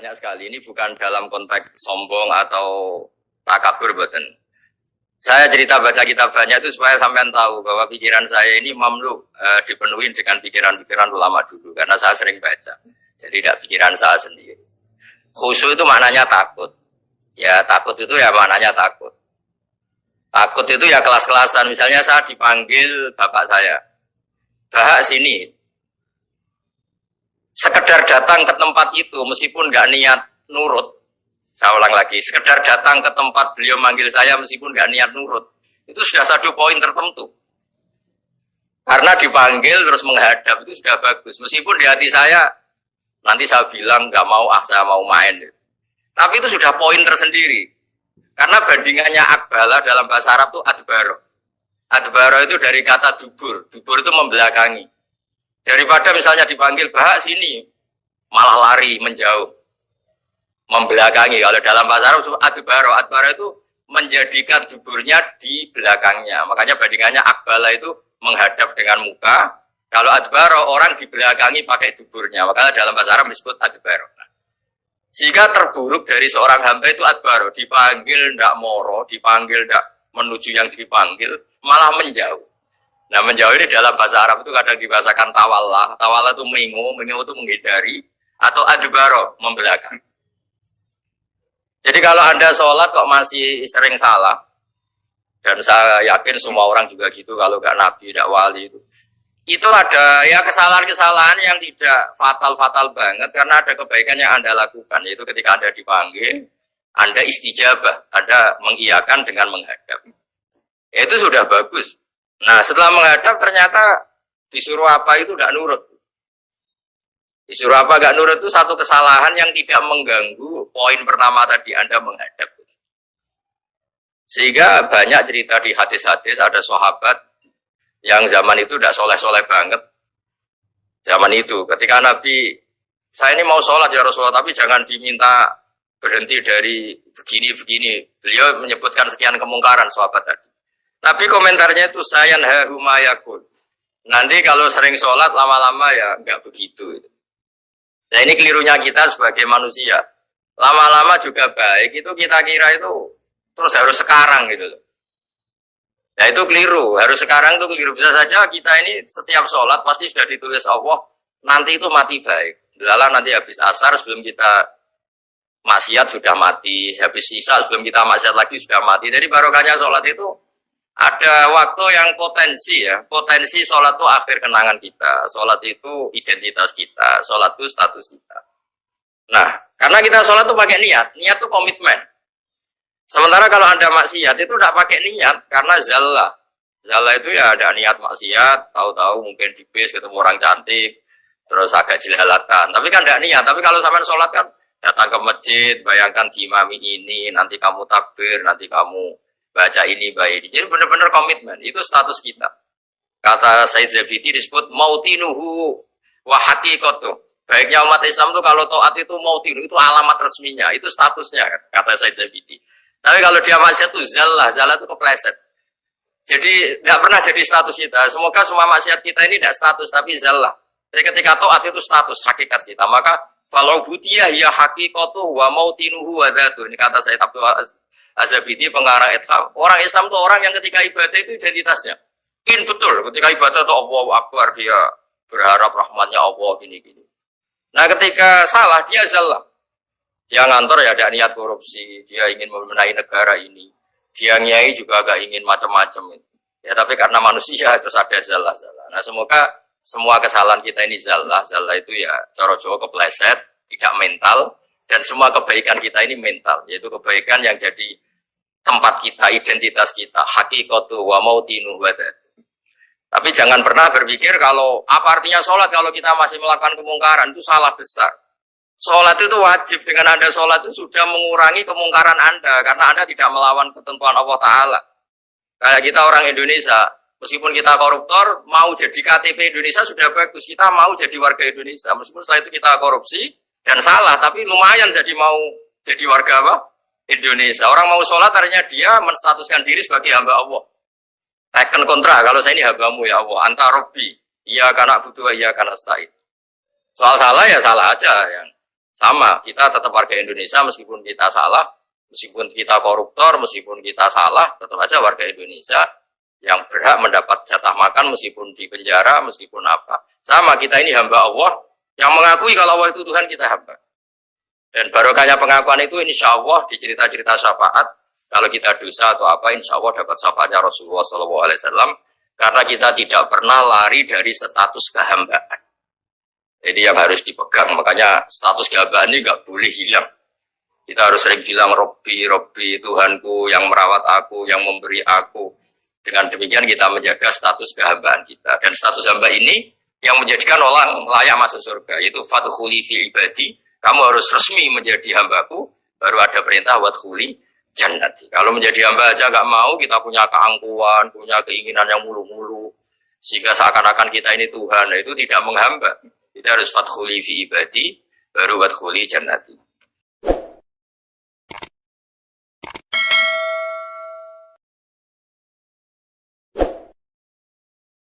banyak sekali. Ini bukan dalam konteks sombong atau takabur, boten. Saya cerita baca kitab banyak itu supaya sampean tahu bahwa pikiran saya ini mamlu dipenuhi dengan pikiran-pikiran ulama dulu karena saya sering baca. Jadi tidak pikiran saya sendiri. Khusyuk itu maknanya takut. Ya takut itu ya maknanya takut. Takut itu ya kelas-kelasan. Misalnya saya dipanggil bapak saya, "Bahak sini." Sekedar datang ke tempat itu meskipun nggak niat nurut. Saya ulang lagi, sekedar datang ke tempat beliau manggil saya meskipun nggak niat nurut, itu sudah satu poin tertentu. Karena dipanggil terus menghadap itu sudah bagus. Meskipun di hati saya nanti saya bilang nggak mau, saya mau main. Tapi itu sudah poin tersendiri. Karena bandingannya akbala dalam bahasa Arab itu adbaro. Adbaro itu dari kata dubur. Dubur itu membelakangi. Daripada misalnya dipanggil bahak sini, malah lari menjauh. Membelakangi. Kalau dalam bahasa Arab adbaro. Adbaro itu menjadikan duburnya di belakangnya. Makanya bandingannya akbala itu menghadap dengan muka. Kalau adbaro orang di belakangi pakai duburnya. Makanya dalam bahasa Arab disebut adbaro. Jika terburuk dari seorang hamba itu adbaro. Dipanggil ndak moro, dipanggil ndak menuju yang dipanggil, malah menjauh. Nah menjauh ini dalam bahasa Arab itu kadang dibahasakan tawallah. Tawallah itu mengu itu menghindari. Atau adbaro, membelakang. Jadi kalau Anda sholat kok masih sering salah, dan saya yakin semua orang juga gitu kalau nggak nabi, nggak wali itu ada ya kesalahan-kesalahan yang tidak fatal-fatal banget karena ada kebaikan yang Anda lakukan, yaitu ketika Anda dipanggil, Anda istijabah, Anda mengiyakan dengan menghadap. Itu sudah bagus. Nah setelah menghadap ternyata disuruh apa itu nggak nurut. Disuruh apa nggak nurut itu satu kesalahan yang tidak mengganggu poin pertama tadi Anda menghadap. Sehingga banyak cerita di hadis-hadis ada sahabat yang zaman itu tidak soleh-soleh banget. Zaman itu ketika Nabi, saya ini mau sholat ya Rasulullah, tapi jangan diminta berhenti dari begini-begini. Beliau menyebutkan sekian kemungkaran sahabat tadi. Nabi komentarnya itu sayan hahumayakun. Nanti kalau sering sholat lama-lama ya nggak begitu. Nah ini kelirunya kita sebagai manusia. Lama-lama juga baik, itu kita kira itu terus harus sekarang gitu loh. Nah itu keliru, harus sekarang itu keliru. Bisa saja kita ini setiap sholat pasti sudah ditulis Allah, nanti itu mati baik. Lalu nanti habis asar sebelum kita maksiat sudah mati, habis sisa sebelum kita maksiat lagi sudah mati. Jadi barokahnya sholat itu ada waktu yang potensi ya, potensi sholat itu akhir kenangan kita, sholat itu identitas kita, sholat itu status kita. Nah, karena kita sholat itu pakai niat itu komitmen. Sementara kalau Anda maksiat itu tidak pakai niat, karena zallah. Zallah itu ya ada niat maksiat, tahu-tahu mungkin di bis ketemu orang cantik, terus agak jelalatan. Tapi kan tidak niat, tapi kalau sampai sholat kan datang ke masjid, bayangkan imami ini, nanti kamu takbir, nanti kamu baca ini, baca ini. Jadi benar-benar komitmen. Itu status kita. Kata Said Zabidi disebut mautinuhu wa haqiqatuh. Baiknya umat Islam itu kalau taat itu mautinuhu, itu alamat resminya. Itu statusnya, kata Said Zabidi. Tapi kalau dia maksiat itu zallah itu kepleset. Jadi tidak pernah jadi status kita. Semoga semua maksiat kita ini tidak status, tapi zallah. Jadi ketika taat itu status, hakikat kita. Maka kalau butiyah ya haqiqatuh wa mautinuhu wa dhatuh. Ini kata Said Abdul Azabidi pengarang Itham. Orang Islam itu orang yang ketika ibadah itu identitasnya. Betul. Ketika ibadah itu Allahu Akbar, dia berharap rahmatnya Allah gini-gini. Nah ketika salah dia zallah. Dia ngantor ya ada niat korupsi. Dia ingin membenahi negara ini. Dia nyai juga agak ingin macam-macam. Ya tapi karena manusia itu ada zallah. Nah semoga semua kesalahan kita ini zallah. Zallah itu ya cara Jawa kepleset, tidak mental. Dan semua kebaikan kita ini mental, yaitu kebaikan yang jadi tempat kita, identitas kita, haqiqatu wa mautinu wa dhatu. Tapi jangan pernah berpikir kalau apa artinya sholat kalau kita masih melakukan kemungkaran, itu salah besar. Sholat itu wajib, dengan Anda sholat itu sudah mengurangi kemungkaran Anda, karena Anda tidak melawan ketentuan Allah Ta'ala. Kayak kita orang Indonesia, meskipun kita koruptor, mau jadi KTP Indonesia sudah bagus, kita mau jadi warga Indonesia, meskipun setelah itu kita korupsi, dan salah, tapi lumayan jadi mau jadi warga apa? Indonesia. Orang mau sholat artinya dia menstatuskan diri sebagai hamba Allah. Teken kontra, kalau saya ini hambamu ya Allah, anta robbi, iya karena butuh, iya karena stain. Soal salah ya salah aja. Yang Sama, kita tetap warga Indonesia meskipun kita salah, meskipun kita koruptor, meskipun kita salah, tetap aja warga Indonesia yang berhak mendapat jatah makan meskipun di penjara, meskipun apa. Sama, kita ini hamba Allah yang mengakui kalau Allah itu Tuhan, kita hamba. Dan barokahnya pengakuan itu insya Allah di cerita-cerita syafaat, kalau kita dosa atau apa, insya Allah dapat syafaatnya Rasulullah SAW, karena kita tidak pernah lari dari status kehambaan. Jadi yang harus dipegang, makanya status kehambaan ini nggak boleh hilang. Kita harus sering bilang Robbi, Robbi, Tuhanku yang merawat aku, yang memberi aku. Dengan demikian kita menjaga status kehambaan kita. Dan status hamba ini yang menjadikan orang layak masuk surga, yaitu fadkhuli fi ibadi. Kamu harus resmi menjadi hambaku, baru ada perintah wadkhuli jannati. Kalau menjadi hamba aja nggak mau, kita punya keangkuhan, punya keinginan yang mulu-mulu, sehingga seakan-akan kita ini Tuhan, itu tidak menghamba. Kita harus fadkhuli fi ibadi, baru wadkhuli jannati.